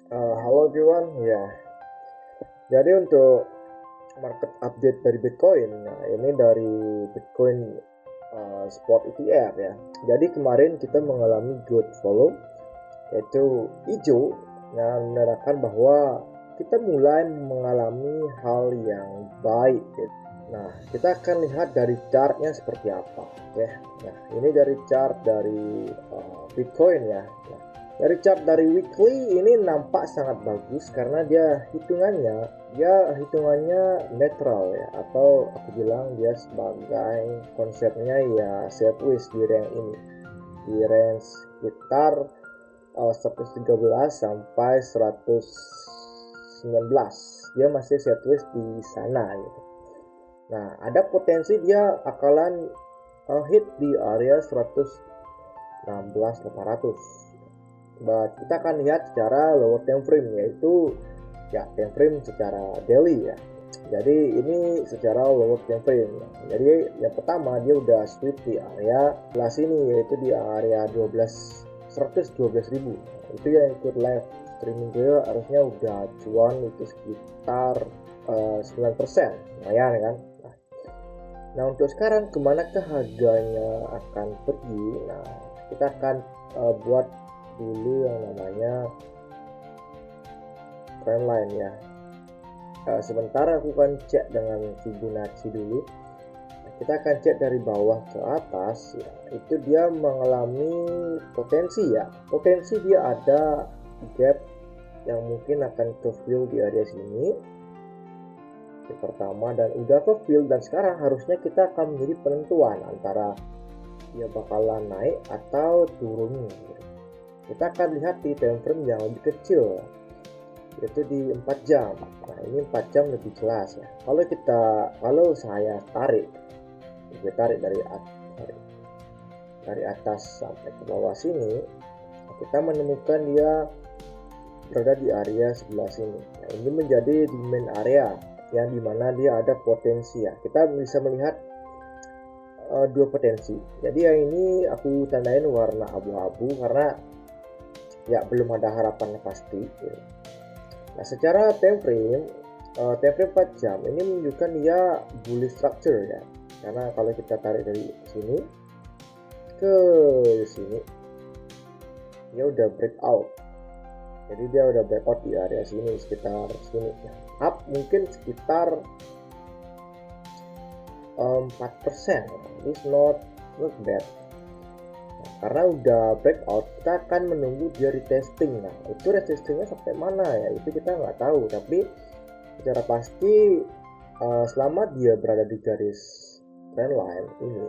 Halo everyone, ya. Jadi untuk market update dari Bitcoin, nah ini dari Bitcoin Spot ETF ya. Jadi kemarin kita mengalami good follow, yaitu hijau, yang menandakan bahwa kita mulai mengalami hal yang baik. Gitu. Nah, kita akan lihat dari chartnya seperti apa, oke? Nah, ini dari chart dari Bitcoin ya. Nah, dari chart dari weekly ini nampak sangat bagus karena dia hitungannya netral ya, atau aku bilang dia sebagai konsepnya ya sideways di range ini, di range sekitar 113 sampai 119 dia masih sideways di sana gitu. Nah, ada potensi dia akalan hit di area 116.800. But kita akan lihat secara lower time frame, yaitu ya time frame secara daily ya. Jadi ini secara lower time frame. Jadi yang pertama dia udah sweep di area sebelah sini, yaitu di area 112.000. Itu yang ikut live streaming gue harusnya udah cuan itu sekitar 9%. Lumayan kan. Nah, untuk sekarang kemanakah harganya akan pergi? Nah, kita akan buat dulu yang namanya trendline ya. Sebentar aku akan cek dengan Fibonacci dulu. Nah, kita akan cek dari bawah ke atas ya. Itu dia mengalami potensi ya. Potensi dia ada gap yang mungkin akan ke fill di area sini. Yang pertama, dan udah ke fill, dan sekarang harusnya kita akan menjadi penentuan antara dia bakalan naik atau turun. Kita akan lihat di time frame yang lebih kecil, yaitu di 4 jam. Nah, ini 4 jam lebih jelas ya. Kalau saya tarik dari atas sampai ke bawah sini, kita menemukan dia berada di area sebelah sini. Nah, ini menjadi demand area yang dimana dia ada potensi ya. Kita bisa melihat dua potensi. Jadi yang ini aku tandain warna abu-abu karena ya belum ada harapan pasti. Nah, secara time frame 4 jam ini menunjukkan dia bullish structure ya. Karena kalau kita tarik dari sini ke sini, dia udah breakout. Jadi dia udah breakout di area sini, sekitar sini. Nah, up mungkin sekitar 4%. It's not bad. Nah, karena udah breakout, kita akan menunggu dia retesting. Nah, itu retestingnya sampai mana ya? Itu kita nggak tahu. Tapi secara pasti selama dia berada di garis trendline ini,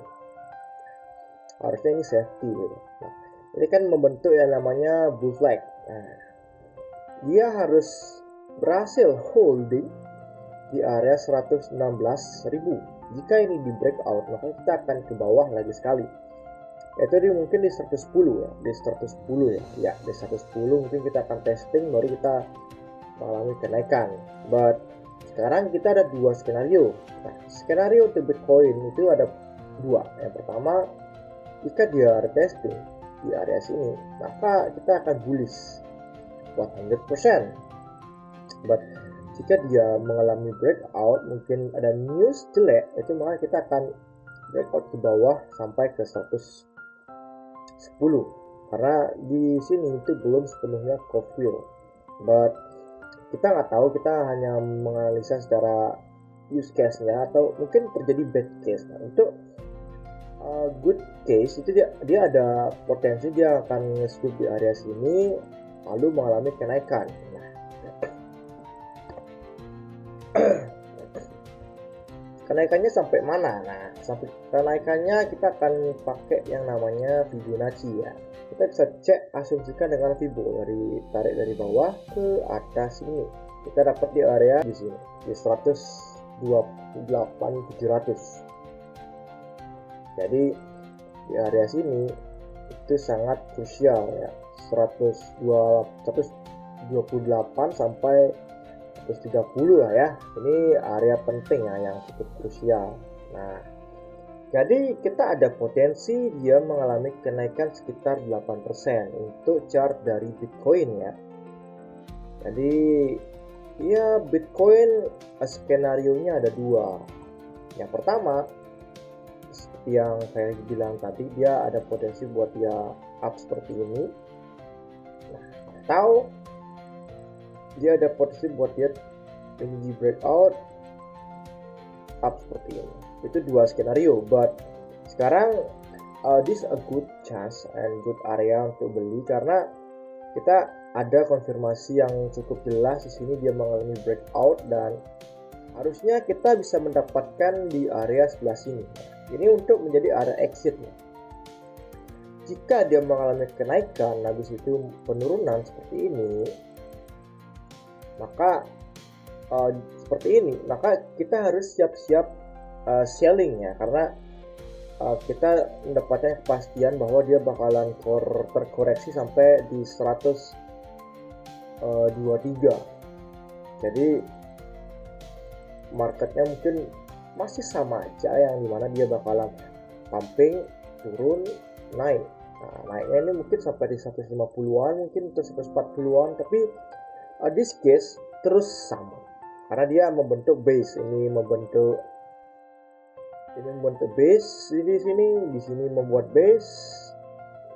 harusnya ini safety gitu. Nah, ini kan membentuk yang namanya bull flag. Nah, dia harus berhasil holding di area 116.000. Jika ini di breakout, maka kita akan ke bawah lagi sekali. Yaitu mungkin di 110 ya, di 110 ya. Ya, di 110 mungkin kita akan testing baru kita mengalami kenaikan. But sekarang kita ada dua skenario. Nah, skenario untuk Bitcoin itu ada dua. Yang pertama, jika dia retesting di area sini, maka kita akan bullish 100%. But jika dia mengalami breakout, mungkin ada news jelek, itu maka kita akan breakout ke bawah sampai ke 110. Karena di sini itu belum sepenuhnya cover. But kita nggak tahu, kita hanya menganalisa secara use case-nya atau mungkin terjadi bad case. Nah, untuk good case itu dia ada potensi dia akan nge-sweep di area sini lalu mengalami kenaikan. Nah, kenaikannya sampai mana? Nah, sampai kenaikannya kita akan pakai yang namanya Fibonacci ya. Kita bisa cek, asumsikan dengan Fibo dari tarik dari bawah ke atas ini. Kita dapat di area di sini di 128.700. Jadi di area sini itu sangat krusial ya. 128 sampai 130 lah ya. Ini area penting ya yang cukup krusial. Nah, jadi kita ada potensi dia mengalami kenaikan sekitar 8% untuk chart dari Bitcoin ya. Jadi ya Bitcoin skenario-nya ada dua. Yang pertama, seperti yang saya bilang tadi, dia ada potensi buat dia up seperti ini. Nah, atau dia ada potensi buat dia ini breakout up seperti ini. Itu dua skenario. But sekarang this a good chance and good area untuk beli karena kita ada konfirmasi yang cukup jelas di sini dia mengalami breakout dan harusnya kita bisa mendapatkan di area sebelah sini. Ini untuk menjadi area exit. Jika dia mengalami kenaikan habis itu penurunan seperti ini, maka kita harus siap-siap selling ya, karena kita mendapatkan kepastian bahwa dia bakalan terkoreksi sampai di 123. Jadi marketnya mungkin masih sama aja, yang dimana dia bakalan pumping, turun, naik. Nah, naiknya ini mungkin sampai di 150-an, mungkin ke 140-an, tapi this case terus sama karena dia membentuk base. Ini membentuk base di sini membuat base,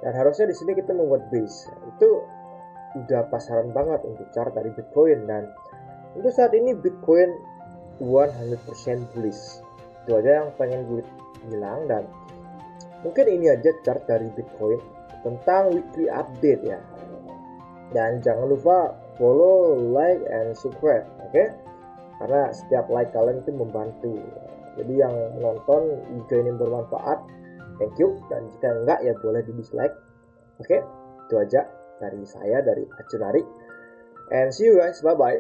dan harusnya di sini kita membuat base. Itu udah pasaran banget untuk chart dari Bitcoin, dan untuk saat ini Bitcoin 100% bullish. Itu aja yang pengen gue bilang, dan mungkin ini aja chart dari Bitcoin tentang weekly update ya. Dan jangan lupa follow, like, and subscribe, oke? Karena setiap like kalian itu membantu. Jadi yang menonton, jika ini bermanfaat, thank you. Dan jika enggak ya boleh di dislike. Oke, itu aja dari saya, dari Acunari. And see you guys, bye bye.